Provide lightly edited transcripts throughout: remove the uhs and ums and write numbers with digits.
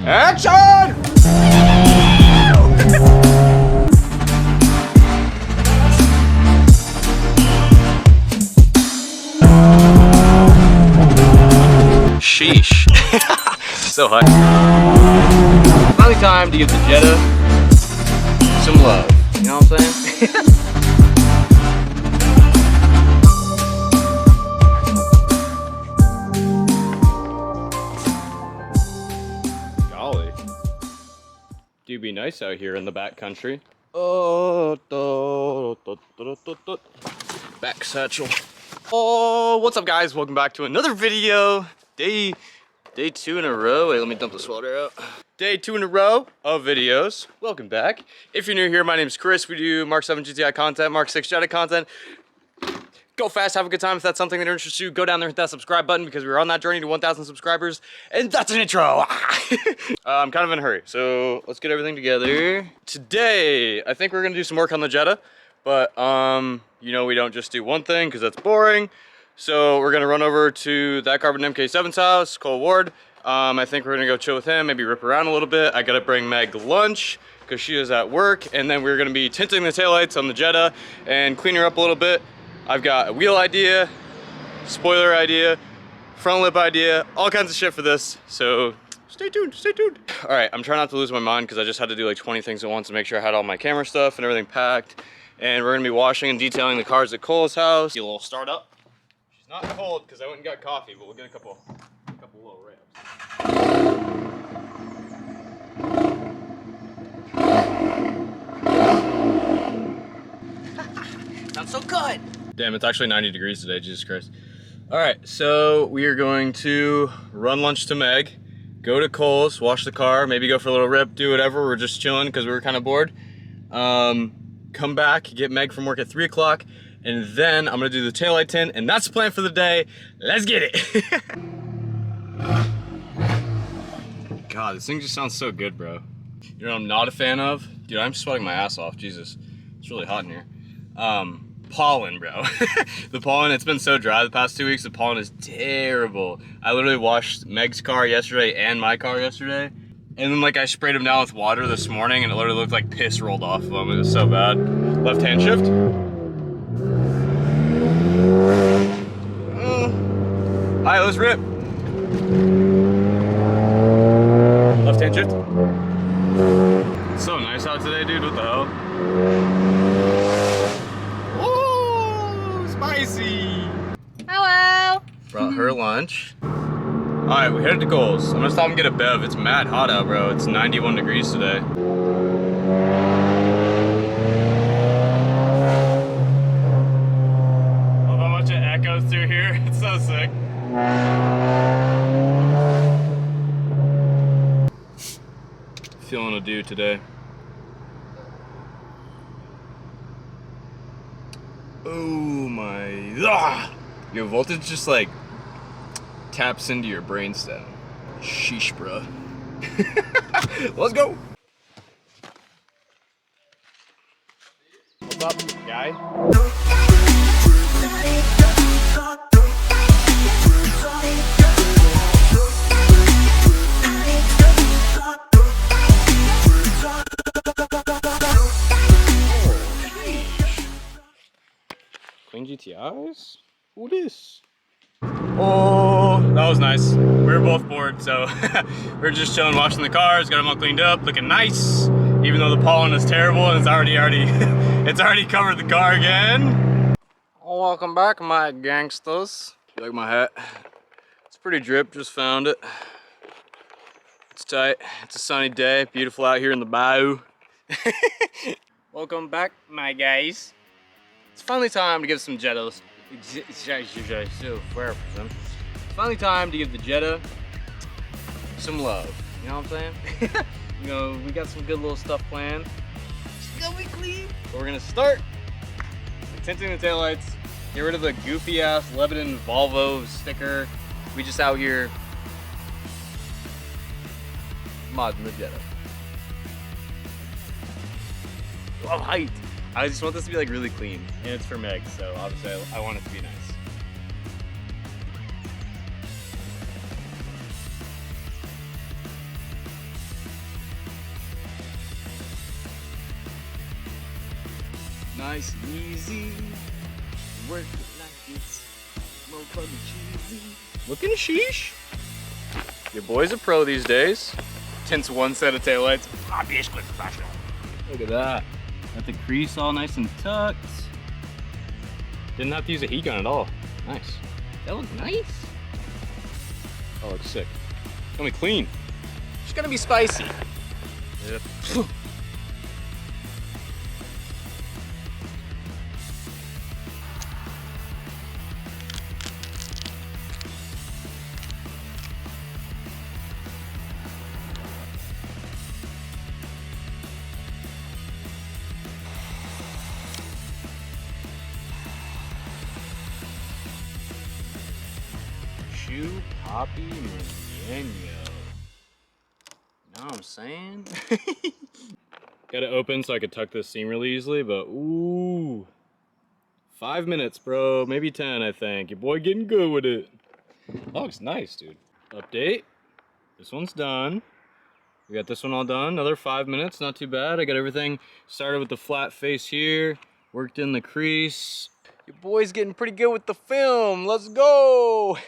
Action! Sheesh. So hot. Finally time to give the Jetta some love. You know what I'm saying? Golly. Do be nice out here in the back country. Oh, back satchel. Oh, what's up guys? Welcome back to another video. Day 2 in a row. Wait, let me dump the sweater out. Day 2 in a row of videos. Welcome back. If you're new here, my name is Chris. We do Mark 7 GTI content, Mark 6 Jetta content. Go fast, have a good time. If that's something that interests you, go down there and hit that subscribe button because we're on that journey to 1,000 subscribers. And that's an intro. I'm kind of in a hurry, so let's get everything together. Today, I think we're gonna do some work on the Jetta, but you know, we don't just do one thing because that's boring. So we're gonna run over to that carbon MK7's house, Cole Ward. I think we're gonna go chill with him, maybe rip around a little bit. I gotta bring Meg lunch because she is at work, and then we're gonna be tinting the taillights on the Jetta and clean her up a little bit. I've got a wheel idea, spoiler idea, front lip idea, all kinds of shit for this, so stay tuned, stay tuned. All right, I'm trying not to lose my mind because I just had to do like 20 things at once to make sure I had all my camera stuff and everything packed. And we're gonna be washing and detailing the cars at Cole's house. Get a little start up. She's not cold because I went and got coffee, but we'll get a couple little ribs. Not so good. Damn, it's actually 90 degrees today, Jesus Christ. All right, so we are going to run lunch to Meg, go to Cole's, wash the car, maybe go for a little rip, do whatever. We're just chilling because we were kind of bored. Come back, get Meg from work at 3 o'clock, and then I'm gonna do the taillight tint, and that's the plan for the day. Let's get it. God, this thing just sounds so good, bro. You know what I'm not a fan of? Dude, I'm sweating my ass off, Jesus. It's really hot in here. Pollen, bro. The pollen, it's been so dry the past 2 weeks, the pollen is terrible. I literally washed Meg's car yesterday and my car yesterday. And then like I sprayed them down with water this morning and it literally looked like piss rolled off of them. It was so bad. Left hand shift. Alright, let's rip. Left hand shift. It's so nice out today, dude. What the hell? Spicy! Hello! Brought her lunch. Alright, we headed to Cole's. I'm gonna stop and get a bev. It's mad hot out, bro. It's 91 degrees today. I love how much it echoes through here. It's so sick. Feeling a dude today. Oh my, your voltage just like taps into your brainstem. Sheesh, bruh. Let's go. What's up, guy? Clean GTIs? Who this? Oh, that was nice. We were both bored, so we were just chilling, washing the cars, got them all cleaned up, looking nice. Even though the pollen is terrible and it's already it's already covered the car again. Oh, welcome back, my gangsters. You like my hat? It's pretty drip, just found it. It's tight. It's a sunny day, beautiful out here in the bayou. Welcome back, my guys. It's finally time to give some Jettas. It's finally time to give the Jetta some love. You know what I'm saying? You know, we got some good little stuff planned. It's gonna be clean. So we're gonna start tinting the taillights. Get rid of the goofy ass Lebanon Volvo sticker. We just out here modding the Jetta. I'm hyped. I just want this to be like really clean, and it's for Meg, so obviously I want it to be nice. Nice and easy. Work it like it's more fun than cheesy. Looking sheesh. Your boy's a pro these days. Tints one set of taillights. Obviously professional. Look at that. Got the crease all nice and tucked. Didn't have to use a heat gun at all. Nice. That looks nice. Oh, looks sick. It's gonna be clean. It's gonna be spicy. Yep. Shoe Poppy Maneno. Know what I'm saying? Got it open so I could tuck this seam really easily, but ooh. 5 minutes, bro. Maybe 10, I think. Your boy getting good with it. That looks nice, dude. Update. This one's done. We got this one all done. Another 5 minutes, not too bad. I got everything started with the flat face here. Worked in the crease. Your boy's getting pretty good with the film. Let's go.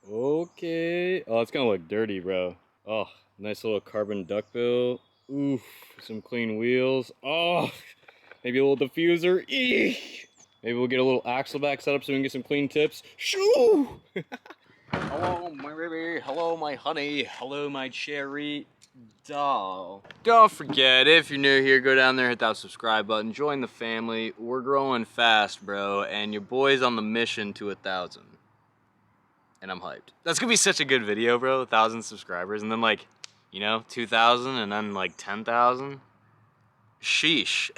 Okay. Oh, it's gonna look dirty, bro. Oh, nice little carbon duckbill. Oof, some clean wheels. Oh, maybe a little diffuser. Eek. Maybe we'll get a little axle back set up so we can get some clean tips. Shoo! Hello, my baby. Hello, my honey. Hello, my cherry doll. Don't forget, if you're new here, go down there, hit that subscribe button, join the family. We're growing fast, bro, and your boy's on the mission to 1,000. And I'm hyped. That's gonna be such a good video, bro. 1,000 subscribers, and then like, you know, 2,000, and then like 10,000. Sheesh.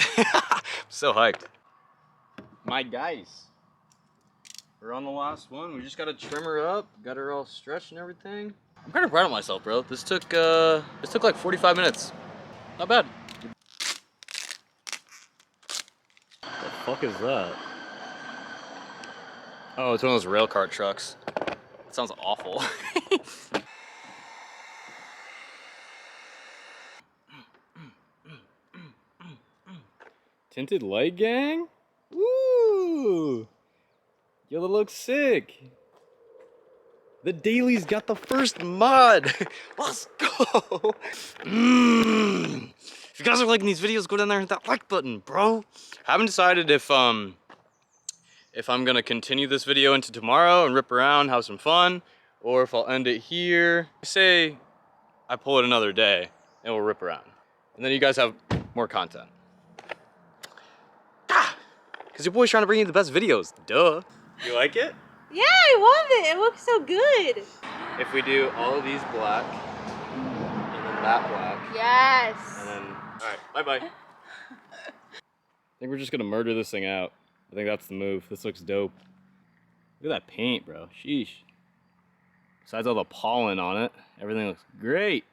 So hyped. My guys, we're on the last one. We just gotta trim her up, got her all stretched and everything. I'm kind of proud of myself, bro. This took like 45 minutes. Not bad. What the fuck is that? Oh, it's one of those rail cart trucks. That sounds awful. Tinted light gang? Woo! Yo, that looks sick. The Daily's got the first mod. Let's go. If you guys are liking these videos, go down there and hit that like button, bro. I haven't decided if I'm gonna continue this video into tomorrow and rip around, have some fun, or if I'll end it here. Say I pull it another day and we'll rip around. And then you guys have more content. Because your boy's trying to bring you the best videos, duh. You like it? Yeah, I love it. It looks so good. If we do all of these black, and then that black. Yes. And then, all right, bye-bye. I think we're just gonna murder this thing out. I think that's the move. This looks dope. Look at that paint, bro. Sheesh. Besides all the pollen on it, everything looks great.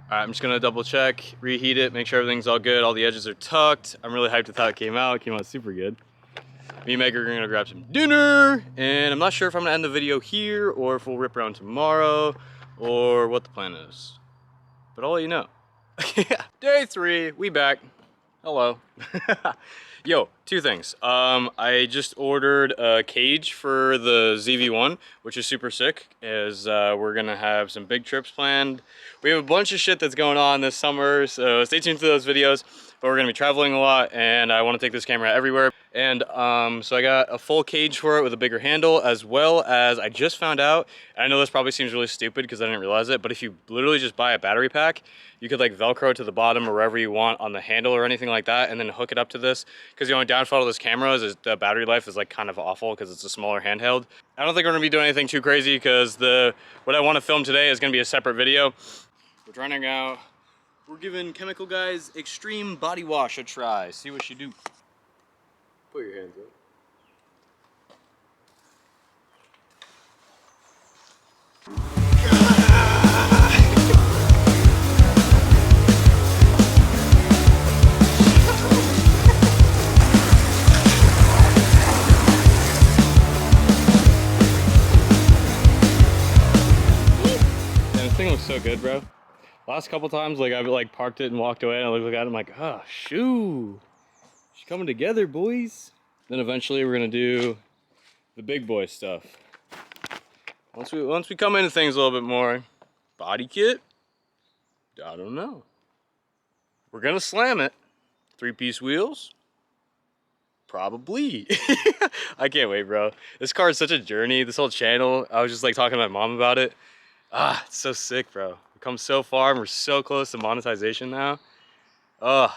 All right, I'm just gonna double check, reheat it, make sure everything's all good. All the edges are tucked. I'm really hyped with how it came out. It came out super good. Me and Meg are gonna grab some dinner, and I'm not sure if I'm gonna end the video here or if we'll rip around tomorrow or what the plan is. But I'll let you know. Day 3, we back. Hello. Yo, 2 things. I just ordered a cage for the ZV-1, which is super sick, as we're gonna have some big trips planned. We have a bunch of shit that's going on this summer, so stay tuned to those videos. But we're gonna be traveling a lot, and I wanna take this camera everywhere. And so I got a full cage for it with a bigger handle, as well as I just found out, and I know this probably seems really stupid because I didn't realize it, but if you literally just buy a battery pack, you could like Velcro to the bottom or wherever you want on the handle or anything like that, and then hook it up to this. Because the only downfall of this camera is the battery life is like kind of awful because it's a smaller handheld. I don't think we're gonna be doing anything too crazy because what I wanna film today is gonna be a separate video. We're trying out, we're giving Chemical Guy's Extreme Body Wash a try. See what you do. Put your hands up. This thing looks so good, bro. Last couple times, like I've like parked it and walked away, and I look at it, I'm like, oh, shoo. She's coming together, boys. Then eventually we're gonna do the big boy stuff. Once we come into things a little bit more, body kit, I don't know. We're gonna slam it. 3-piece wheels, probably. I can't wait, bro. This car is such a journey. This whole channel, I was just like talking to my mom about it. Ah, it's so sick, bro. We've come so far and we're so close to monetization now. Oh,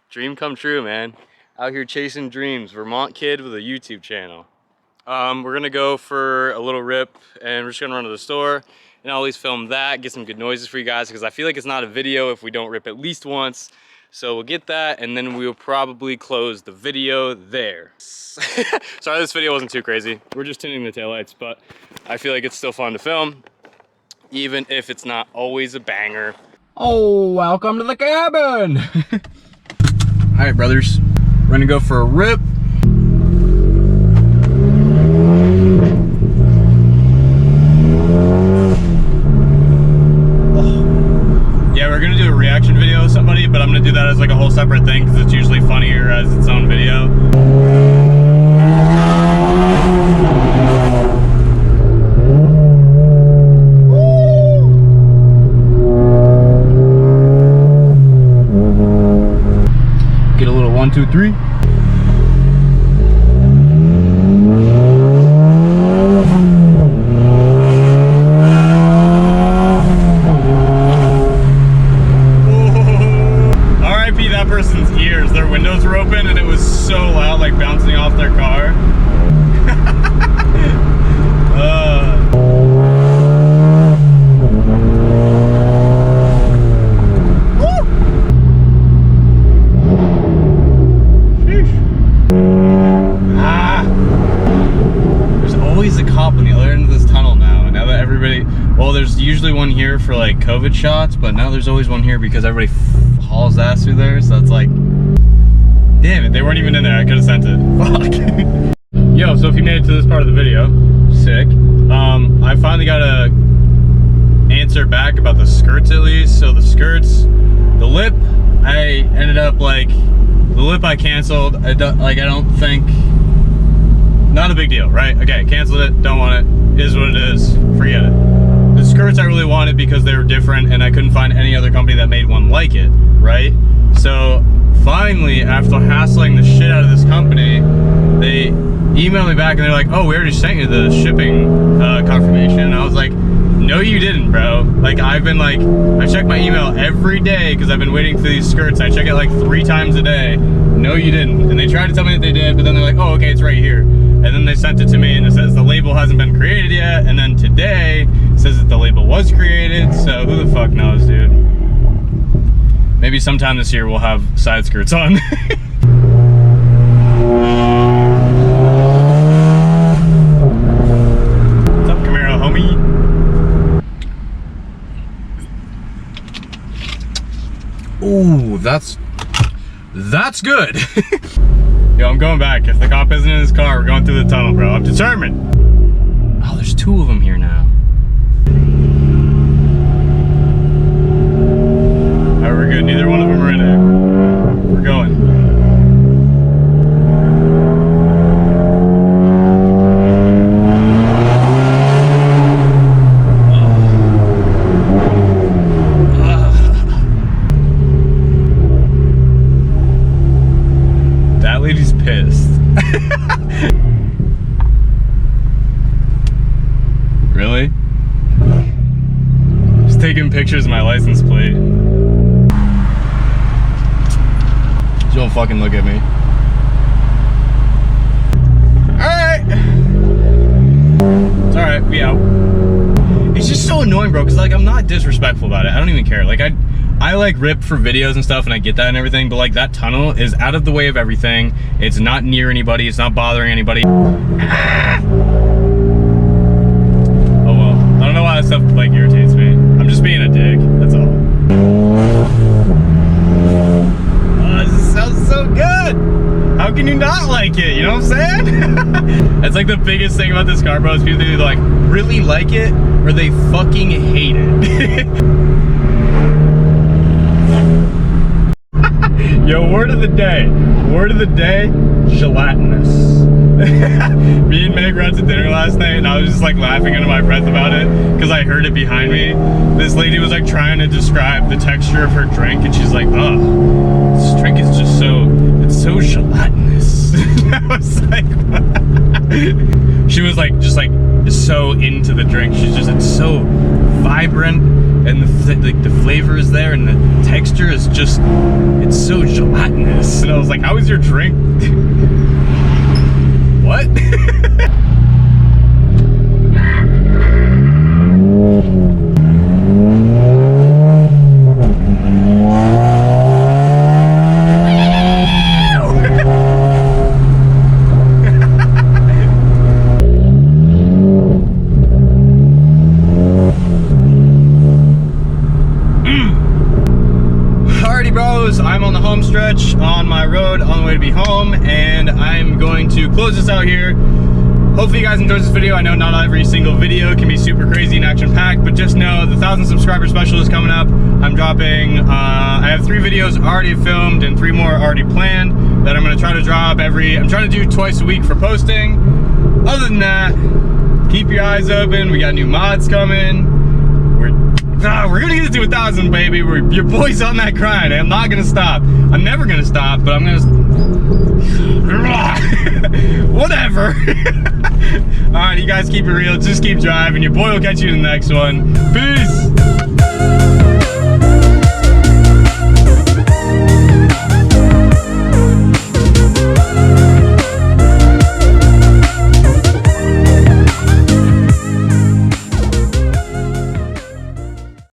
dream come true, man. Out here chasing dreams. Vermont kid with a YouTube channel. We're gonna go for a little rip and we're just gonna run to the store and I'll always film that, get some good noises for you guys because I feel like it's not a video if we don't rip at least once. So we'll get that and then we'll probably close the video there. Sorry this video wasn't too crazy. We're just tinting the taillights, but I feel like it's still fun to film, even if it's not always a banger. Oh, welcome to the cabin. All right, brothers, we're gonna go for a rip. Yeah, we're gonna do a reaction video of somebody, but I'm gonna do that as like a whole separate thing because it's usually funnier as its own video. Get a little 1, 2, 3. Person's ears, their windows were open and it was so loud, like bouncing off their car. There's always a cop on the other end of this tunnel now that everybody, well, there's usually one here for like COVID shots, but now there's always one here because everybody hauls ass through there, so it's like, damn it, they weren't even in there. I could have sent it. Fuck. Yo, so if you made it to this part of the video, sick. I finally got a answer back about the skirts at least. So the skirts, the lip, I ended up like, the lip I canceled. I don't think, not a big deal, right? Okay, canceled it, don't want it, is what it is, forget it. The skirts I really wanted because they were different and I couldn't find any other company that made one like it, right? So finally, after hassling the shit out of this company, they emailed me back and they're like, oh, we already sent you the shipping confirmation. And I was like, no you didn't, bro. Like I check my email every day because I've been waiting for these skirts. I check it like 3 times a day. No you didn't. And they tried to tell me that they did, but then they're like, oh, okay, it's right here. And then they sent it to me and it says the label hasn't been created yet. And then today it says that the label was created. So who the fuck knows, dude? Maybe sometime this year we'll have side skirts on. What's up, Camaro, homie? Ooh, that's good. Yo, I'm going back. If the cop isn't in his car, we're going through the tunnel, bro. I'm determined. Oh, there's 2 of them here now. Alright, we're good. Neither one of them are in it. We're going. That lady's pissed. Really? Just taking pictures of my license plate. She don't fucking look at me. Alright. It's alright, we out. It's just so annoying, bro, because like I'm not disrespectful about it. I don't even care. Like I like rip for videos and stuff and I get that and everything, but like that tunnel is out of the way of everything. It's not near anybody, it's not bothering anybody. Ah! Oh well. I don't know why that stuff like irritates me. I'm just being a dick, that's all. Oh, this sounds so good! How can you not like it? You know what I'm saying? That's like the biggest thing about this car, bro, is people either like really like it or they fucking hate it. Yo, Yo, word of the day. Word of the day, gelatinous. Me and Meg were out to dinner last night and I was just like laughing under my breath about it because I heard it behind me. This lady was like trying to describe the texture of her drink and she's like, oh, this drink is just it's so gelatinous. I was like, she was like, just like so into the drink. It's so vibrant and the flavor is there and the texture is just, it's so gelatinous. And I was like, how is your drink? What? Alrighty bros, I'm on the home stretch on my road on the way to be home and I'm going to close this out here. Hopefully you guys enjoyed this video. I know not every single video can be super crazy and action-packed, but just know the 1,000 subscriber special is coming up. I'm dropping, I have 3 videos already filmed and 3 more already planned that I'm gonna try to drop I'm trying to do twice a week for posting. Other than that, keep your eyes open. We got new mods coming. We're gonna get to 1,000, baby. Your boy's on that grind. I'm not gonna stop. I'm never gonna stop, but I'm gonna. Whatever. Alright, you guys keep it real. Just keep driving. Your boy will catch you in the next one. Peace.